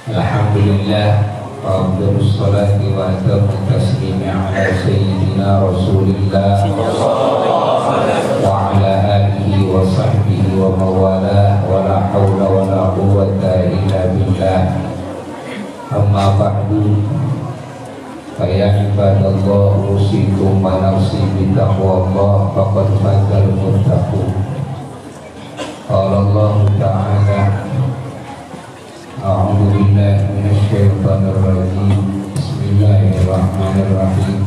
Alhamdulillah wa afdhalus salati wa atammu taslimi ala sayyidina Rasulillah wa ala alihi wa sahbihi wa mawalah wa la hawla wa la quwwata illa billah. Amma ba'du, fa ya ibadallah, usikum wa nafsi bi taqwallah faqad fazal muttaqun. Qala Allah ta'ala: A'udzu billahi minasy syaithanir rajim. Bismillahirrahmanirrahim.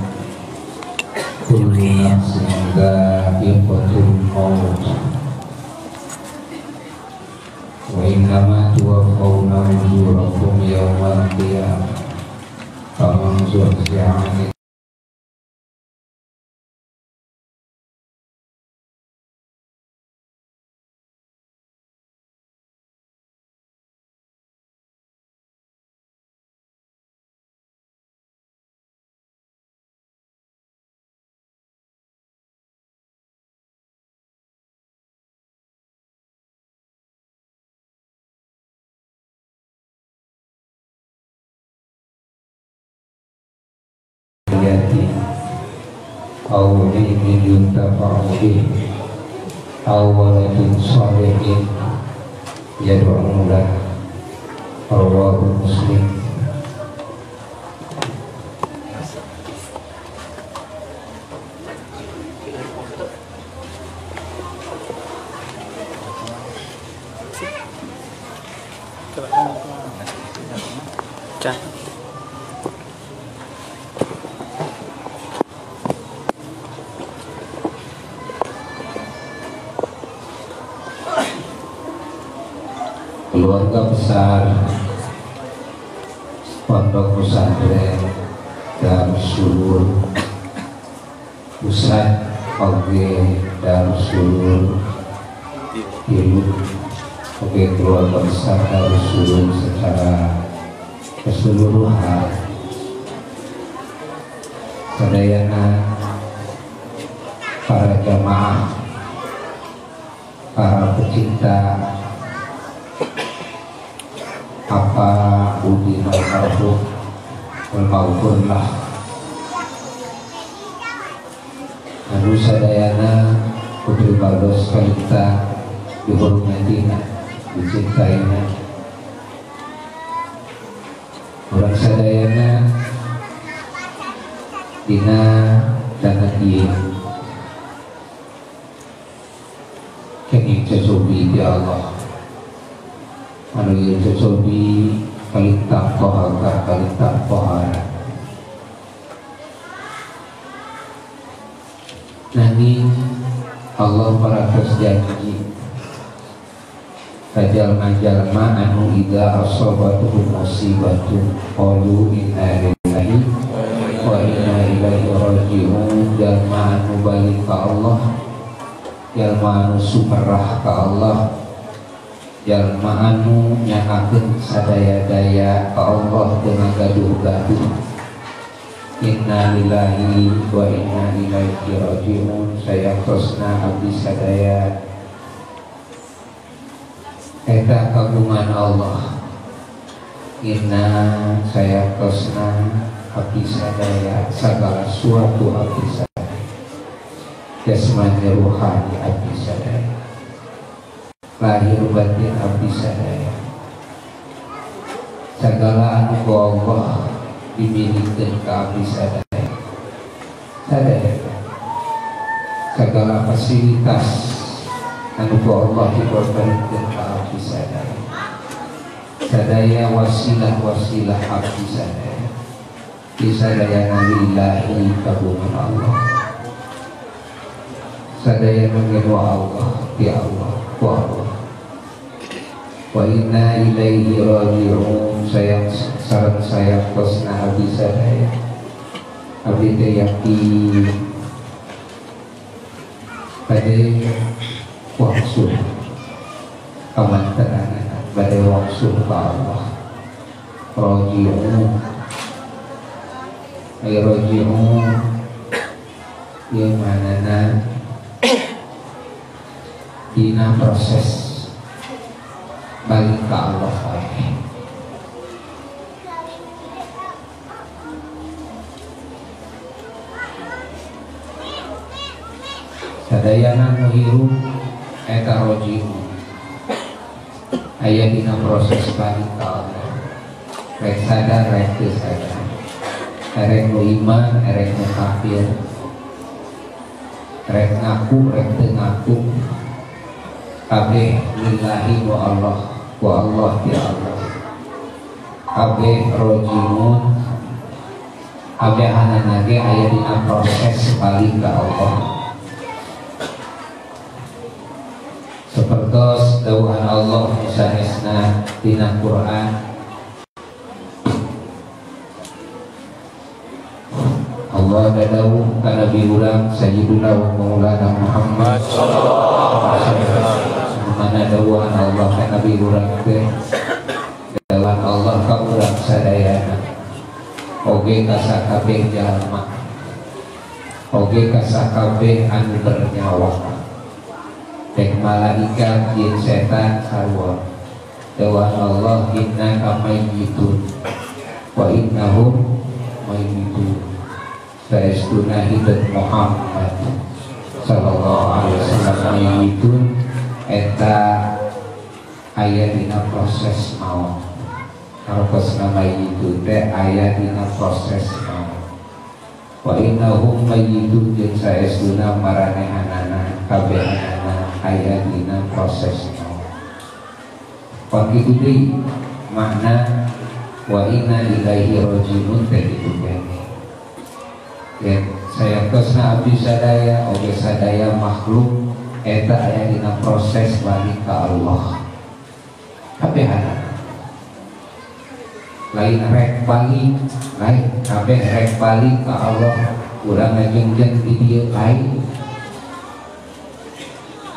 Kullu nafsin dha'iqatul maut wa innama tuwaffawna ujurakum yawmal qiyamah faman zuhziha 'anil aw ilmin yuntafa'u bih aw waladin shalihin yad'u lahu. Rawahu Muslim. Keluarga besar Pondok Pesantren Darussulur Pusat Oge Darussulur Ibu Oge keluarga besar Darussulur secara keseluruhan, sadayana para jamaah, para pecinta apa udin al-marhum wal maghfurlah, anu sadayana putri baldos kalita dihormatina dicintainya, orang sadayana dina dana ieu kenging cocobi di Allah anu ieu cocobi kalintang kohaka kalintang kohara nanging Allah paratos janji kajalma-jalma anu idza asabatuhum musibatun qalu inna lillahi wa inna ilaihi raji'un. Jalma anu balik ka Allah, jalma anu sumerah ka Allah, jalma anu nyakakeun sadaya-daya ka Allah dengan gaduh-gaduh. Inna lillahi wa inna ilaihi raji'un. Sayangtosna abdi sadaya eta kagungan Allah. Inna sayangtosna abdi sadaya segala suatu abdi sadaya, jasmani ruhani abdi sadaya, lahir batin abdi sadaya, segala anu ku Allah dimiliki ke abdi sadaya, segala fasilitas anu ku Allah diberikan ke abdi sadaya, wasilah abdi sadaya, sadaya lillahi kagungan Allah, sadaya mengewa Allah ya Allah wa Allah. Wa inna ilaihi raji'un. Sayang sareng sayang kosna abdi sadaya, abdi teh yakin bade wangsul kamantenan, bade wangsul ka Allah. Raji'un ay raji'un yang manana dina proses balik ke Allah. sadayana nu hirup eta rojiun aya dina proses balik ka Allah. Rek sadar rek teu sadar, erek nu iman erek nu kafir, rek ngaku rek teu ngaku, kabeh lillahi wa Allah ti Allah. Kabeh rojiun kabeh hanana ge aya dina proses balik ka Allah. Sapertos dawuhan Allah sanesna dina Quran, Allah dawuh ka Nabi urang Sayyiduna wa Maulana Muhammad sallallahu alaihi wasallam. Mana dawuhan Allah ka Nabi urang teh dawuhan Allah ka urang sadayana oge ka sakabeh jalma, oge ka sakabeh anu bernyawa, baik malaikat, jin, setan, sarwa. Dawuhan Allah innaka mayyitun wa innahum mayyitun. Saestuna hidup Muhammad sallallahu alaihi wasallam mayyitun eta aya dina proses maut. Hartosna mayyitun teh aya dina proses maut. Wa innahum mayyitun jeung saestuna maranehanana kabehanana aya dina proses maut. Pakitu deui makna wa inna ilaihi rajiun teh kitu bae. Ya saya kesna abdi sadaya oge sadaya makhluk eta aya dina proses balik ka Allah. Kabehanana lain rek balik, lain kabeh rek balik ka Allah. Urang ngajengjeng di dieu lain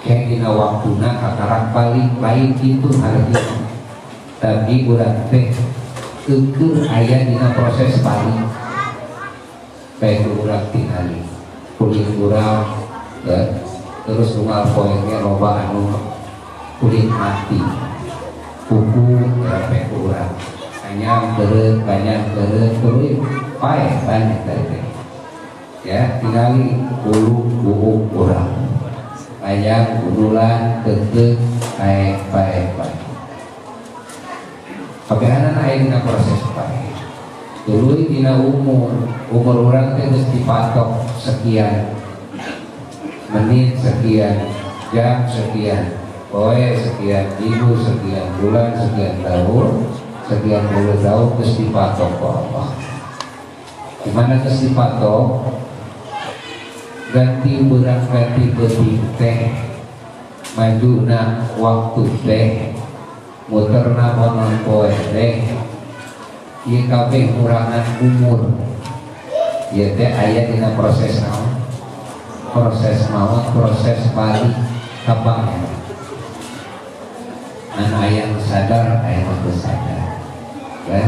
kayak dina waktuna kakarak balik lain itu hareup. Tapi urang teh keukeul aya dina proses balik. Baik urang tingali kulit urang ya, terus unggal poengnya loba anu kulit mati kuku sampai urang banyak kulit pae banyak tadi ya, tingali bulu buuk urang banyak udulan tegeg pae kabehanana aya dina proses pae. Dulu dina umur orang teh geus dipatok sekian menit, sekian jam, sekian poe, sekian minggu, sekian bulan, sekian tahun, sekian puluh tahun geus dipatok ku Allah. Dimana geus dipatok ganti beurang ganti beuting teh majuna waktu teh muterna monon poe teh ieu kabeh kurangan umur. Ieu teh aya dina proses naon? Proses maut, proses balik ka pangeran. Anu aya nu sadar, aya nu teu sadar. Ya.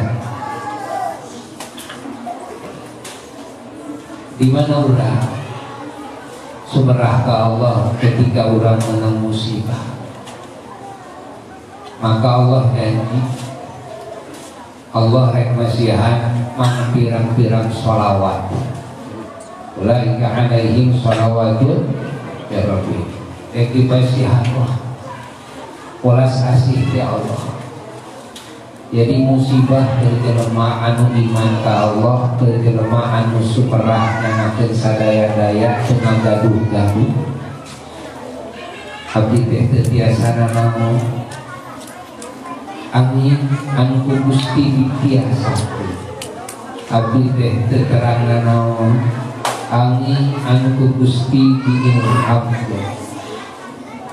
Di mana urang sumerah ka Allah ketika urang menang musibah, maka Allah janji Allah rek masihan mang pirang-pirang sholawat. Ulaika alaihim sholawatun ya Rabbi. Rek dipasihan Allah welas asih ya Allah. Jadi musibah dari jelema anu iman ka Allah, dari jelema anu sumerah nganakeun sadaya-daya teu gaduh-gaduh. Abdi teh teu tiasana naon angin anu ku Gusti ditiasakeun. Abdi teh teu terangna naon angin anu ku Gusti diilhamkeun.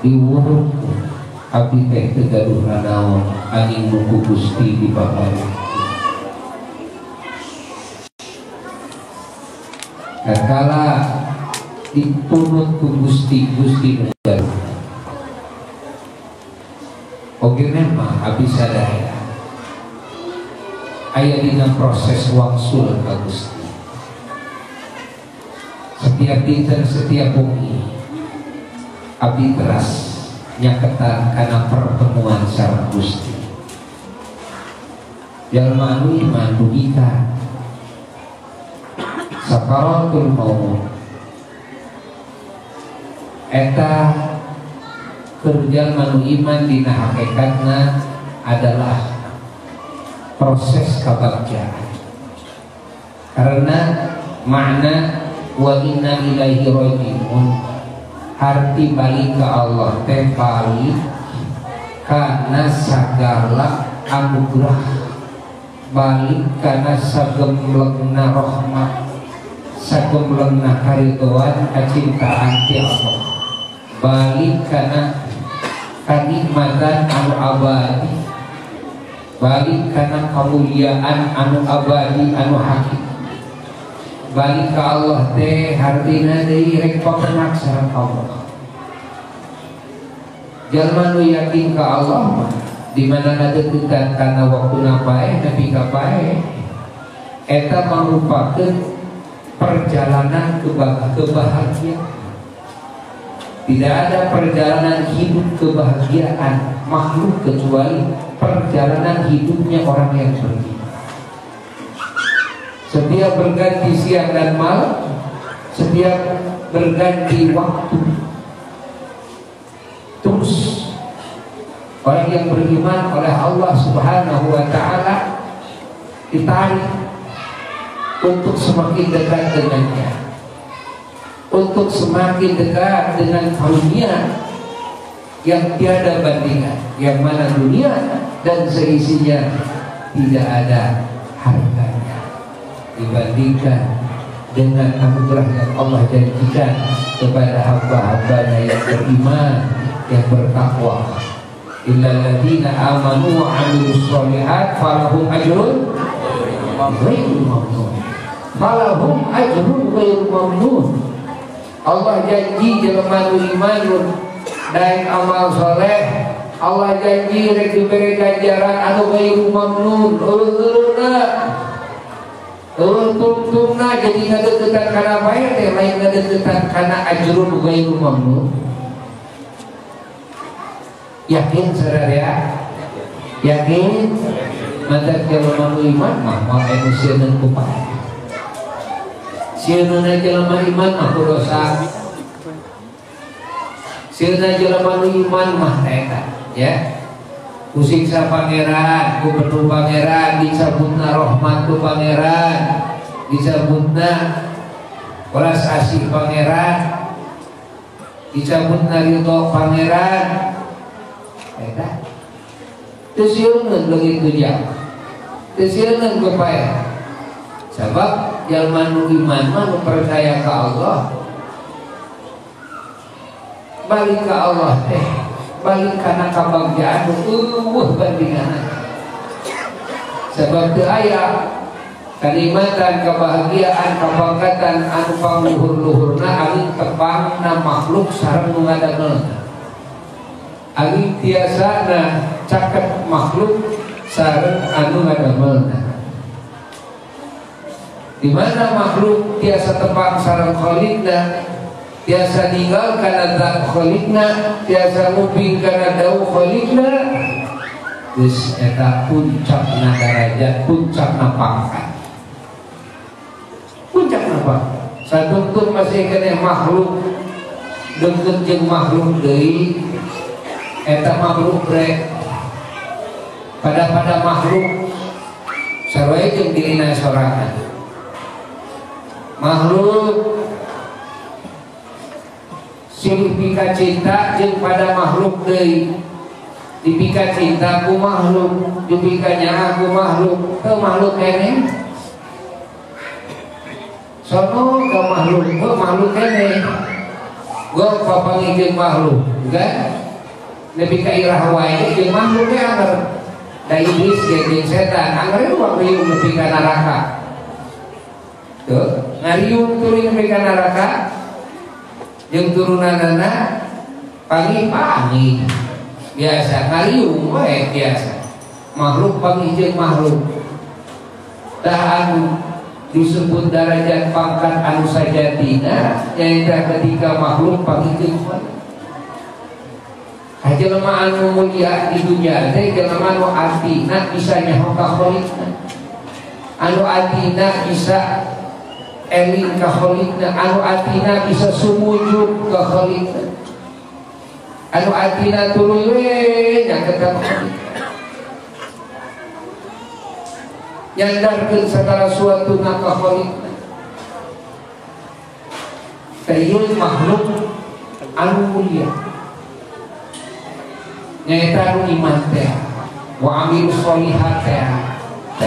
Diwuruhkeun. Abdi teh teu gaduhna naon angin nu ku Gusti dipaparukeun. Kakala dipunut ku Gusti nu gaduh. Oke memang abdi sadaya aya dina proses wangsul ka Gusti. Setiap dinten setiap bengi abdi teras nyaketan kana pertemuan sareng Gusti. Jalma anu iman dugikan sakaratul maut Eta kerja manu iman dina hakikatna adalah proses kebahagiaan. Karena makna wa inna ilaihi raji'un, arti balik ke Allah teh balik karena segala anugerah, balik karena sagemlegna rahmat, sagemlegna karidhoan kacintaan ti Allah, balik karena kanikmatan anu abadi, balik karena kemuliaan anu abadi anu hakiki. Balik ke Allah teh hartina deui rek pakenak sareng Allah. Jalma nu yakin ka Allah di mana ngadeukeutan kana waktuna pae nepi ka pae eta merupakeun perjalanan kebahagiaan. Tidak ada perjalanan hidup kebahagiaan makhluk kecuali perjalanan hidupnya orang yang beriman. Setiap berganti siang dan malam, setiap berganti waktu, terus orang yang beriman oleh Allah Subhanahu wa Ta'ala ditarik untuk semakin dekat dengannya, untuk semakin dekat dengan karunia yang tiada bandingan, yang mana dunia dan seisinya tidak ada harganya dibandingkan dengan anugerah yang Allah janjikan kepada hamba-hambanya yang beriman, yang bertakwa. Illal ladzina amanu wa 'amilus sholihat falahum ajrun ghairu mamnun. Falahum ajrun ghairu mamnun. Allah janji jelema nu iman daek amal saleh, Allah janji rek diberi ganjaran anu ghairu mamnun. Tungtungna jadi ngadeukeutan kana bae teh lain ngadeukeutan kana ajrun ghairu mamnun. Yakin saudara? Yakin? Mata jelema iman mah moal emosieun ku pae. Sieunna jelema iman mah ku dosa. Sieunna jelema iman mah eta, ya. Kusiksa pangeran, ku penuh pangeran, disebutna rahmat ku pangeran, disebutna welas asih pangeran, disebutna ridho pangeran. Eta teu sieungeun begitu jang, teu sieungeun ku pae. Sabab jalma nu iman mah nu percaya ka Allah, balik ka Allah teh balik karena kebahagiaan bandingan. Sebab teu aya kalimatan kebahagiaan kabangkatan anu pangluhur-luhurna anu tepangna makhluk sareng nu ngadameulna. Anu tiasana caket makhluk sareng anu ngadameulna. Di mana makhluk tiasa tepang sareng khaliqna, tiasa ninggal karena zat khaliqna, tiasa muping karena dawuh khaliqna. Geus eta puncakna darajat, puncakna pangkat. Puncakna pangkat. Saduntun masih keneh makhluk deukeut jeung makhluk deui. Eta makhluk rek pada makhluk sarua jeung dirina sorangan. Makhluk silih pika cinta jeung pada makhluk deui. Dipika cinta ku makhluk, dipika nyaha ku makhluk, teu makhluk keneh. Sono ka makhluk, makhluk keneh. Gua papangikeun makhluk, kan? Dipika irah wae jeung makhluk ge anger. Da iblis ge jeung setan, anger mah riung nepi ka neraka. Tuh, ngariung tuluy nepi ka neraka. Jeung turunanana pangi-pangi biasa ngariung wae biasa. Makhluk pangi jeung makhluk. Tah anu disebut derajat pangkat anu sajatina nyaeta ketika makhluk pangi jeung makhluk. Jelema anu mulia di dunia teh jelema anu atina bisa nyaho ka khaliqna. Anu atina bisa eling ka khaliqna, anu atina bisa sumujud ka khaliqna. anu atina tuluy we nyaketan nyandarkeun segala suatu na ka Khaliqna. Ieu makhluk anu mulia nyaeta anu iman teh wa amilus sholihat teh.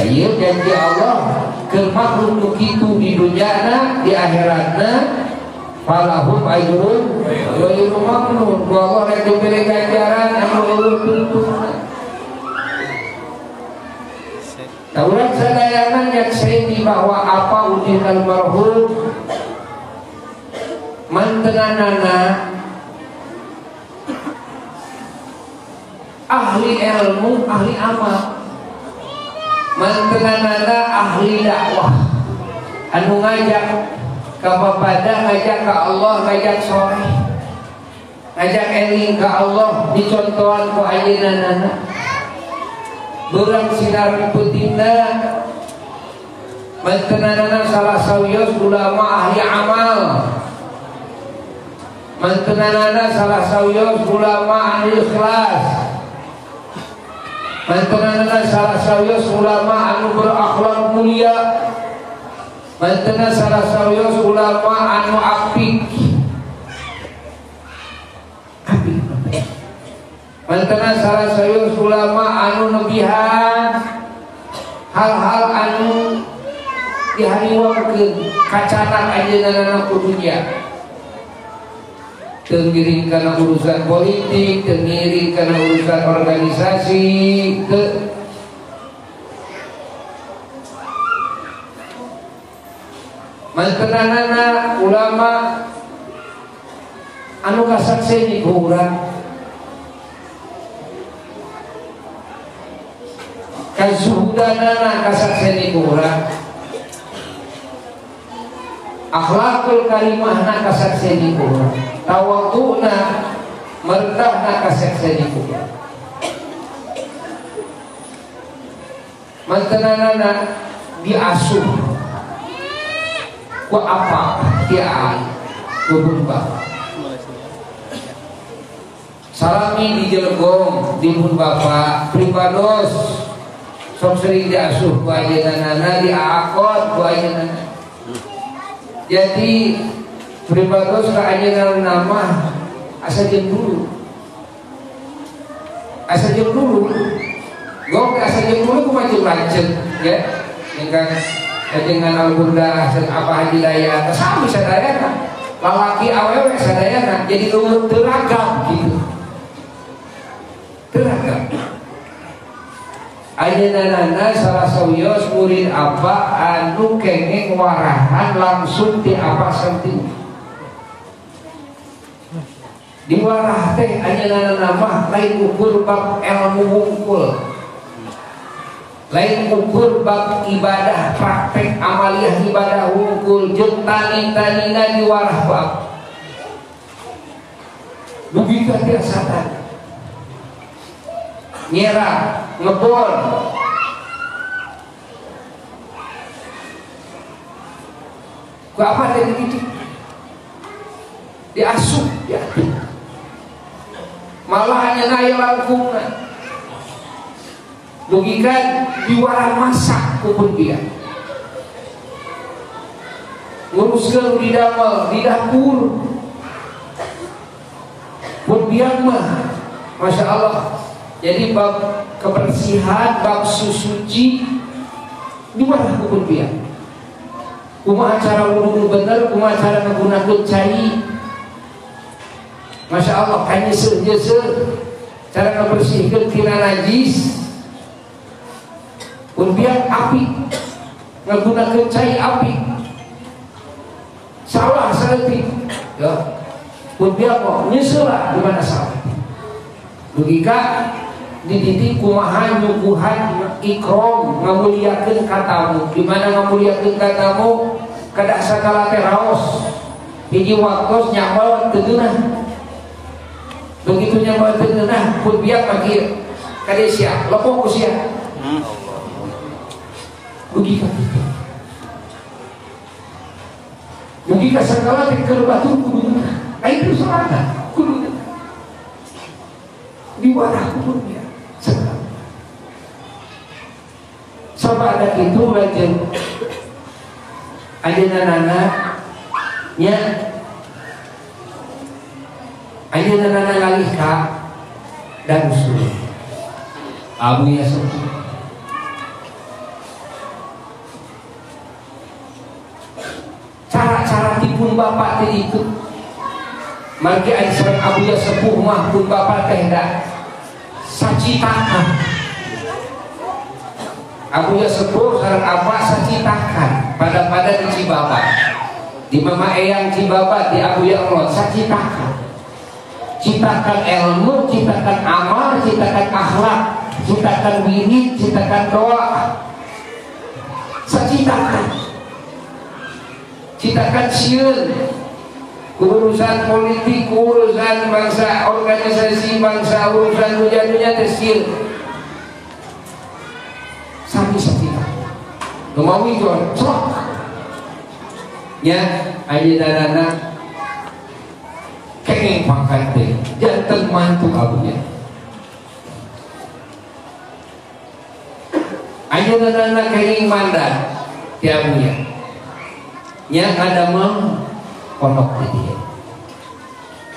Ieu janji Allah ke makhluk nu kitu di dunyana di akhiratna falahum ajrun ghairu mamnun. Allah rek diberi ganjaran anu eueuh tuntuna. Taurat sadayana nyakseni bahwa apa udinal marhum mantenanana ahli ilmu ahli amal, mantenanana ahli dakwah anu ngajak ka bapada, ngajak ka Allah, ngajak soleh, ngajak eling ka Allah, dicontohan ku ayeunana beurang sinar putinna mantenanana salah sawios ulama ahli amal, mantenanana salah sawios ulama ahli ikhlas, mantenanana salah sawios ulama anu berakhlak mulia, mantenana salah sawios ulama anu apik, mantenana salah sawios ulama anu nebihan hal-hal anu dihariwangkeun kacanak ajeunana ku dunya. Teu ngiring kana urusan politik, teu ngiring kana urusan organisasi, teu. Mantenanana ulama anu kasakseni ku urang, kasuhudanana kasakseni ku urang, akhlakul karimahna kasakseni ku urang, tawadhu'na merdahna kasakseni ku urang. Mantenanana diasuh ku apa dia kubun bapak salami di Jelgong di bun bapak pribados sok sering diasuh ku ayeunana diakot ku ayeunana. Jadi pribados ka ayeunana nama asa jeung dulu gong asa jeung dulu ku macet-macet ya dengan dengan Al-Burda apa Haji Daya sami sadayana lalaki awewe sadayana jadi teragam gitu, teragam. Ayeunana salah sawios murid apa anu kengeng warahan langsung ti apa senti diwarah teh ayeunana mah lain ukur bab ilmu wungkul, lain ukur bab ibadah praktek amaliyah ibadah wungkul jeung tani-tanina diwarah bab dugi ka tiasatan nyerah ngebor ku apa teh dididik diasuh diatur malah hanya ngaya langkungna dugikan diwarah masak kupun dia nguruskeun di damel di dapur pun biang mah Masya Allah. Jadi bab kebersihan, bab susuci diwarah kupun dia kumaha cara wudu bener, kumaha cara menggunakan cai. Masya Allah kanya seuh-seuh cara ngebersihkeun tina najis pun biar api menggunakan cai api salah seperti ya pun biar mau nyesela di mana salah logika dididik kumaha nyuguhan ikram ngamuliakeun katamu di mana ngamuliakeun katamu kada sakala teh raos hiji waktos nyamal teu geunah begitu nyamal teu geunah pun biar makir kade sia lepok ku sia logika logika sakala teh keur batu kudu itu salah kudu di wadah kuburnya segala. Coba ada itu lagi ayeuna nya ayeuna ngalih ka dan usul abu ya sepuh cara-cara tipun bapak tadi itu mangke aya sareng abu ya sepuh mah pun bapak teh da sacitakan abu ya sepuh sareng abah sacitakan pada di Cibabat di mama eyang Cibabat di abu ya Allah sacitakan ciptakan ilmu, ciptakan amal, ciptakan akhlak, ciptakan wirid, ciptakan doa, ciptakan sieun, urusan politik, urusan bangsa, organisasi bangsa, urusan dunia tersieun, sami ciptakan, ngomong itu, sok, ya, ayeuna kenging pangkat teh janten mantu abunya ayeuna kenging mandat ti abunya nya ngadamel pondok teh dia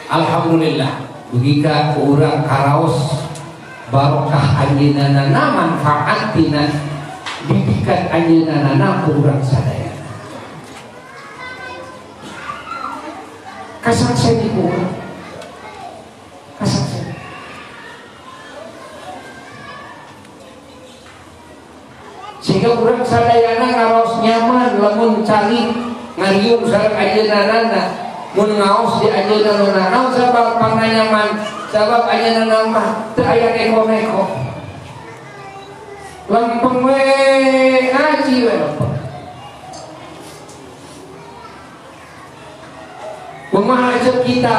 alhamdulillah dugi ka urang karaos barokah ayeuna manfaat tina didikan ayeuna ku urang sadaya kasaksen ibu kasaksen sehingga urang sadayana ngaros nyaman lamun cari ngariung sareng ajeunana mun ngaos di ajeunana naon sabab panganyaman sabab ajeunana mah teu aya neko-neko lempeng we ngaji we kumaha aja kita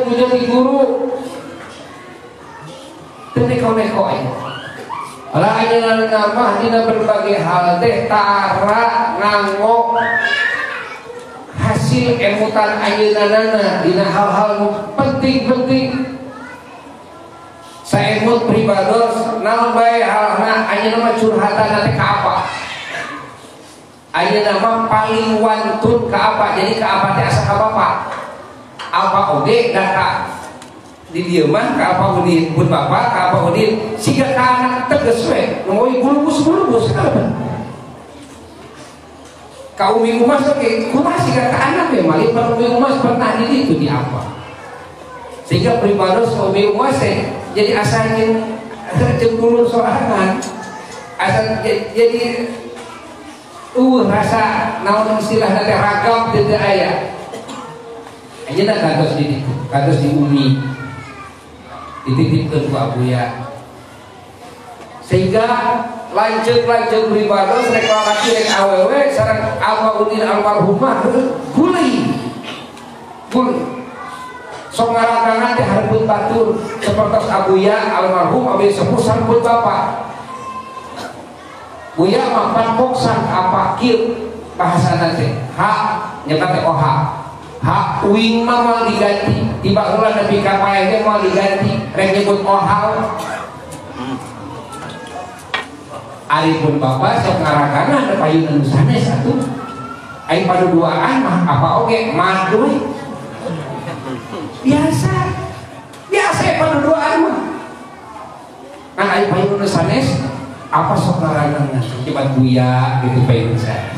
menjadi guru teu neko-neko aja lah ayeuna mah dina berbagai hal teh tara nganggo hasil emutan ayeunana dina hal-hal penting-penting saemut pribados naon bae halna ayeuna mah curhatan teh ka apa ayeuna mah paling wantun ka apa jadi ka apa teh asa ka bapak apa oge da ka di dieu mah ka apa udin pun bapak ka apa udin siga ka anak teges we ngoi bulbus kana ka umi umas oge kumaha siga ka anak we mali umi umas pernah di ditu di apa sehingga pribados umi umas teh jadi asa jeung bulur sorangan asa jadi rasa naon istilahna teh ragam teu aya. Ayeuna kantos di ditu, kantos di umi. Dititipkeun ku abuya. Sehingga lanceuk pribados rek lalaki rek awewe sareng almarhum almarhumah gulih. Sok ngaranganna teh hareupeun batur sapertos abuya almarhum abi sepuh sampun bapak. Buya makan boksan apa kieu bahasana teh hak nyata teh hak uing mah mau diganti tiba heula nepi ka paeh teh mau diganti rek nyebut ohal ari pun bapak sok ngarakanna da payun anu sanes atuh ai paduduaan mah apa oge maduy biasa paduduaan mah kan ai payun anu sanes apa sok ngaranganna cepat buya gitu payun saya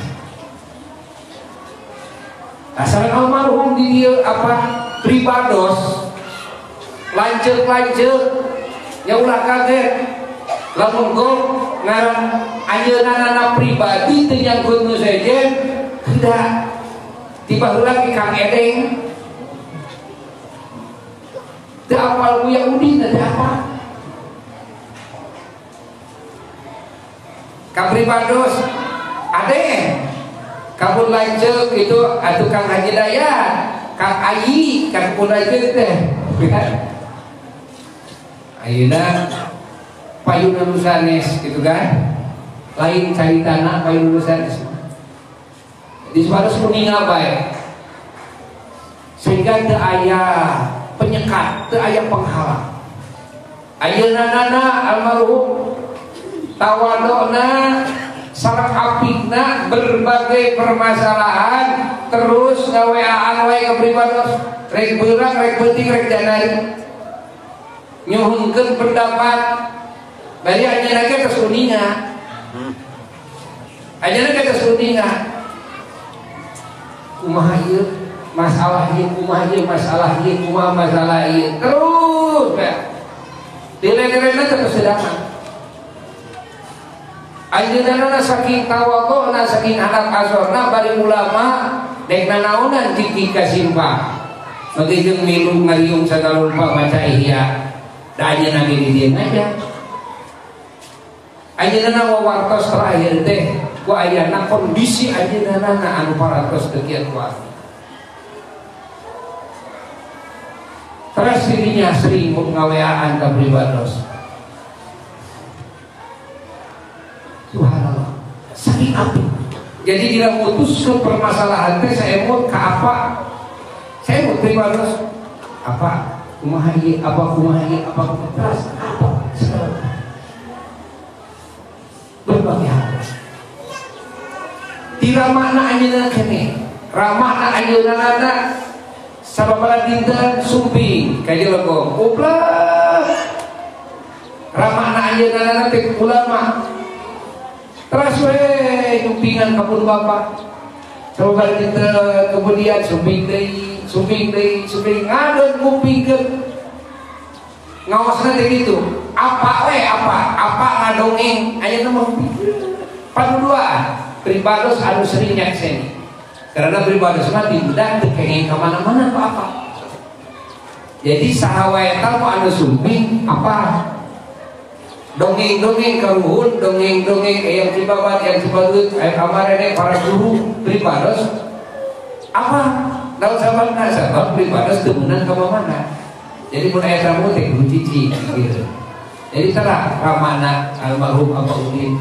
asal almarhum di dia apa pribados lanceuk ya ulah kaget lamun gol ngaran ayeunana pribadi teu nyangkut nu sejen hendak tiba heula ke Kang Edeng teu apal buya udin teu apa Kang pribados ade kabun lanceuk itu atuh Kang Haji Dayat Kang Ayi Kang Pulajeun teh ayeuna payun anu sanes gitu kan lain caritana payun anu sanes di supados kuninga bae sehingga teu aya penyekat, teu aya penghalang. Ayeuna nana almarhum tawadona sareng apikna berbagai permasalahan terus ngaweaan wae ka pribados rek beurang rek penting rek janari nyuhunkeun pendapat bari anjeunna ge tos uninga kumaha ieu masalah ieu kumaha masalah ieu terus ya dire-direna teu sedangan ayeuna saking tawadona saking anak asorna bari ulama dek nanaonan ciki kasimpah bagi jeung milu ngariung sagala rupa maca ihya da ayeuna ge di dieu aja ayeuna wawartos terakhir teh ku ayana kondisi ayeuna anu paratos teu kieu kuat terus dirinya sering ngaweaan ka pribados. Subhanallah, saking api. Jadi dia mutus ke permasalahan teh saya mau ke apa? Saya mau pribados apa? Kumaha ieu apa terus apa? Berbagai hal. Tidak makna ayeuna kene. Ramana ayeuna nana sababaraha dinten sumping ka jelema goblok ramana ayeuna nana teh ulama terus we nyumpingan ka pun bapak sababaraha dinten kemudian sumping deui ngadeun ngupingkeun ngawasna teh kitu apa ngadongeng ayeuna mah paduduaan pribados anu sering nyakseni karena pribados mah tidak terkengeng kemana-mana apa. Jadi sahawae tahu anu sumping apa dongeng-dongeng karuhun dongeng-dongeng yang cibabat yang cibalut kamarene para guru pribados apa daun sabana sabab pribados teu meunang ka mana. Jadi mun aya tamu teh kudu cici gitu. Jadi tara ramana almarhum Abah Udin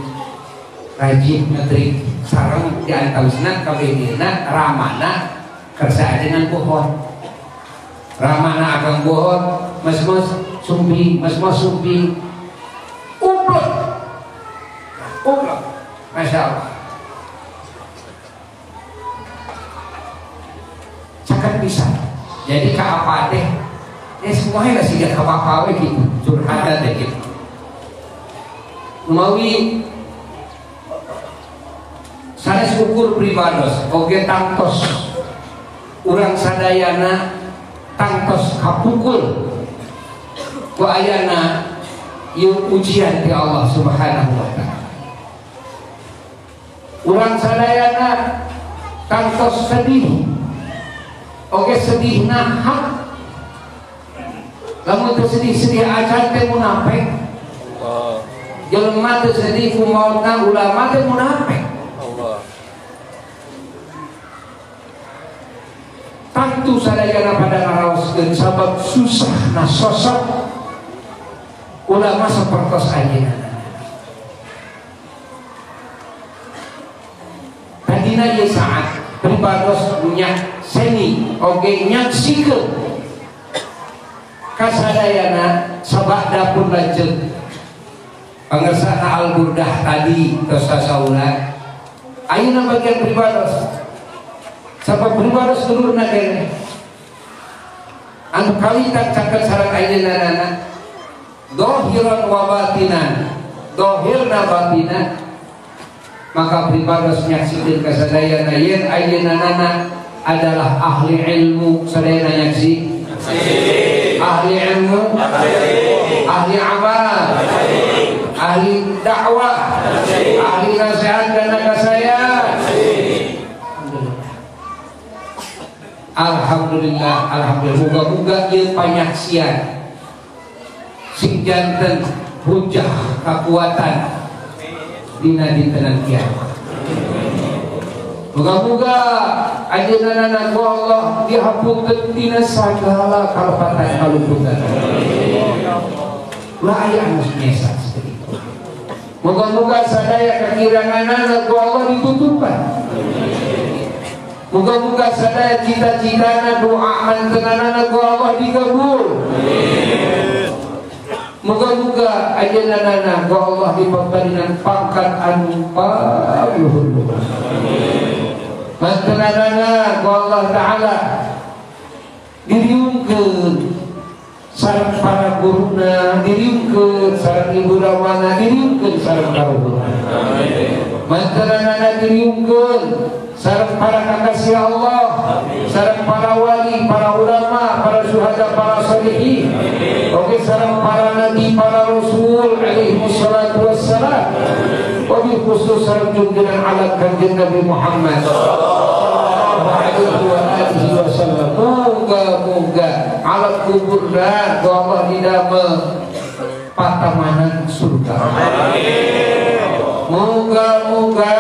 rajin ngetrik sareng diantausna kabehna ramana kersa dengan pohon ramana akan pohon mas sumping uplek Masya Allah cakat bisa jadi ka apa teh semuanya lah siga ka apa gitu curhatan teh gitu menawi saya syukur pribados oge tangtos urang sadayana tangtos kapukul ku ayana ieu ujian ti Allah Subhanahu wa taala urang sadayana tangtos sedih oge sedihna hak lamun teu sedih acan teh munafik jelema teu sedih ku mautna ulama teh munafik tentu sadayana pada ngaraoskeun sabab susah na sosok ulama sapertos ayeuna. Tadina ieu saat pribados nyakseni oge nyaksikeun kasadayana sabada pun lanceuk pangersana Al-Burdah tadi tos sasaula ayeuna bagian pribados sabab pribados dulurna kene anu kali tak caket sareng ayeuna dohiran wa batinan dohirna batinan maka pribados nyaksikeun ka sadayana yen ayeuna adalah ahli ilmu sadayana nyaksi ahli ilmu ahli amal ahli dakwah ahli nasihat dan kasaya Alhamdulillah, moga-moga ieu panyaksian sing janten hujah kekuatan dina dinten kiamat. Moga-moga ajeunana ku Allah dihapunkeun tina sagala kalpatan kalumputan. Ulah aya anu nyesa seperti itu. Moga-moga sadaya kakiranganana ku Allah ditutupkan. Muga-muga sadaya cita-citana doa mantenana ku Allah dikabul. Muga-muga ajeunana ku Allah dipabarinan pangkat anu paluhur. Mantenana ku Allah taala diriungkeun sareng para guruna, diriungkeun sareng ibu ramana, diriungkeun sareng karuhuna. Mantenana diriungkeun sareng para kekasih Allah, sareng para wali, para ulama, para syuhada, para sholihin, oke sareng para nabi, para rasul alaihi wassalatu wassalam. Wabil khusus sareng junjungan alam kanjeng Nabi Muhammad sallallahu alaihi wasallam. Moga-moga alam kuburna Allah didamel patamanan surga. Moga-moga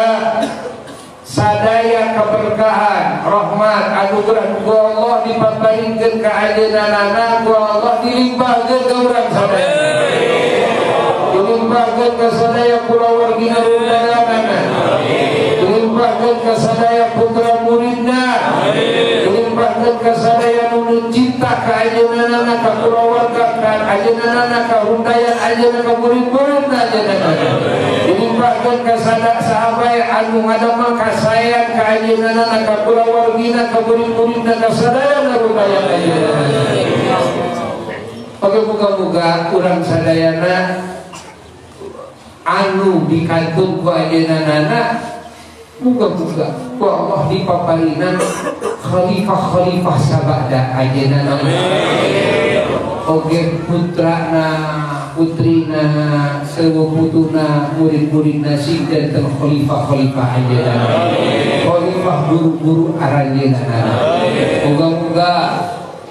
sadaya keberkahan, rahmat, anugerah ku Allah dipaparingkeun ka ajeunana, ku Allah dilimpahkeun ka urang sadaya. Dilimpahkeun ka sadaya kulawargina rundanganana. Dilimpahkeun ka sadaya putra muridna. Dilimpahkeun ka sadaya nu cinta ka ajeunana, ka kulawarga, ka ajeunana, ka hundayan ajeunana, ka murid-muridna ajeunana. Dilimpahkeun ka sahabat anu ngadamel kasayang ka ajeunana, ka kulawargina, ka murid-muridna, ka sadayana rudayan ajeunana. Oke, muga-muga urang sadayana anu dikantun ku ajeunana, muga-muga ku Allah dipaparinan khalifah-khalifah sabada ajeunana. Oge putrana, putrina, seweputuna, murid-muridna sing janten khalifah-khalifah ajeunana. Khalifah guru-guru aranjeunana. Moga-moga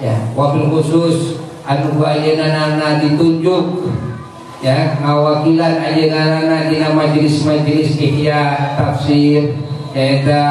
ya wabil khusus anu ajeunana ditunjuk ya ngawakilan ajeunana dina majelis-majelis ihya tafsir eta